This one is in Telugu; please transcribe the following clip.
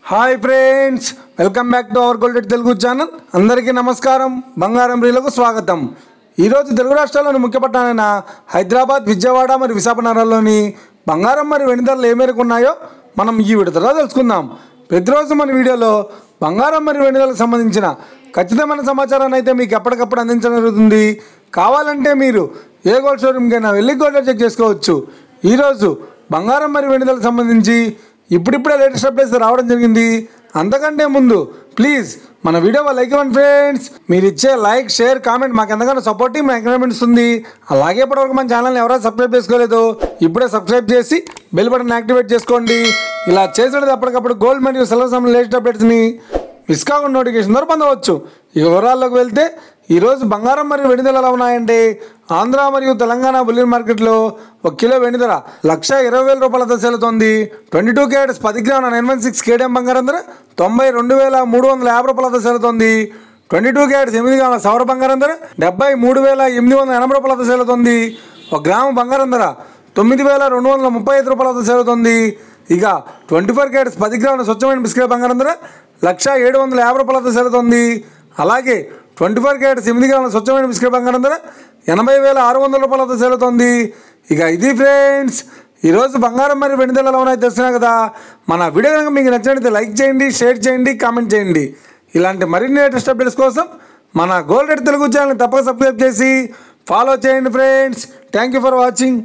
Hi friends, welcome back to our golden Telugu channel. అందరికీ నమస్కారం. బంగారం రీలకు స్వాగతం. ఈరోజు తెలుగు రాష్ట్రాల్లోని ముఖ్య పట్టణాలైన హైదరాబాద్, విజయవాడ మరియు విశాఖపట్నంలోని బంగారం మరియు వెండి ధరలు ఏ మేరకు ఉన్నాయో మనం ఈ వీడియోలో తెలుసుకుందాం. ప్రతిరోజు మన వీడియోలో బంగారం మరియు వెండి ధరలకు సంబంధించిన ఖచ్చితమైన సమాచారాన్ని అయితే మీకు ఎప్పటికప్పుడు అందించడం జరుగుతుంది. కావాలంటే మీరు ఏ గోల్డ్ షోరూమ్కైనా వెళ్ళి గోల్డ్ చెక్ చేసుకోవచ్చు. ఈరోజు బంగారం మరియు వెండి ధరలకు సంబంధించి ఇప్పుడిప్పుడే లేటెస్ట్ అప్డేట్స్ రావడం జరిగింది. అంతకంటే ముందు ప్లీజ్ మన వీడియో లైక్ ఇవ్వండి ఫ్రెండ్స్. మీరు ఇచ్చే లైక్, షేర్, కామెంట్ మాకు ఎంతగానో సపోర్టివ్ ఎంకరేజ్మెంట్ ఇస్తుంది. అలాగే ఇప్పటివరకు మన ఛానల్ని ఎవరైనా సబ్స్క్రైబ్ చేసుకోలేదు, ఇప్పుడే సబ్స్క్రైబ్ చేసి బెల్ బటన్ యాక్టివేట్ చేసుకోండి. ఇలా చేసేది అప్పటికప్పుడు గోల్డ్ మరియు సిల్వర్ సంబంధించిన లేటెస్ట్ అప్డేట్స్ని మిస్ కాకుండా నోటిఫికేషన్ ద్వారా పొందవచ్చు. ఈ వివరాల్లోకి వెళ్తే ఈరోజు బంగారం మరియు వెండి ధరలు ఎలా ఉన్నాయంటే, ఆంధ్ర మరియు తెలంగాణ బులియన్ మార్కెట్లో 1 కిలో వెండి ధర 1,20,000 రూపాయలతో సేలుతోంది. 22 క్యారెట్స్ 10 గ్రాముల 916 కేడిఎం బంగారం ధర 92,350 రూపాయలతో సేలుతోంది. 22 క్యారెట్స్ 8 గ్రాముల సౌర బంగారం ధర 73,880 రూపాయలతో సేలుతోంది. 1 గ్రాము బంగారం ధర 9,235 రూపాయలతో సేలుతోంది. ఇక 24 క్యారెట్స్ 10 గ్రాముల స్వచ్ఛమైన బిస్కెట్ బంగారం ధర 1,750 రూపాయలతో సేలుతోంది. అలాగే 24 క్యారెట్స్ 8 గ్రాముల స్వచ్ఛమైన బిస్కెట్ బంగారం ధర 80,600 రూపాయలతో సేలుతోంది. ఇక ఇది ఫ్రెండ్స్, ఈరోజు బంగారం మరియు వెండి ధరలు ఎలా ఉన్నాయో తెలుస్తున్నాయి కదా. మన వీడియో కనుక మీకు నచ్చినట్లయితే లైక్ చేయండి, షేర్ చేయండి, కామెంట్ చేయండి. ఇలాంటి మరిన్ని లేటెస్ట్ అప్డేట్స్ కోసం మన గోల్డ్ తెలుగు ఛానల్ని తప్పక సబ్స్క్రైబ్ చేసి ఫాలో చేయండి friends. Thank you for watching.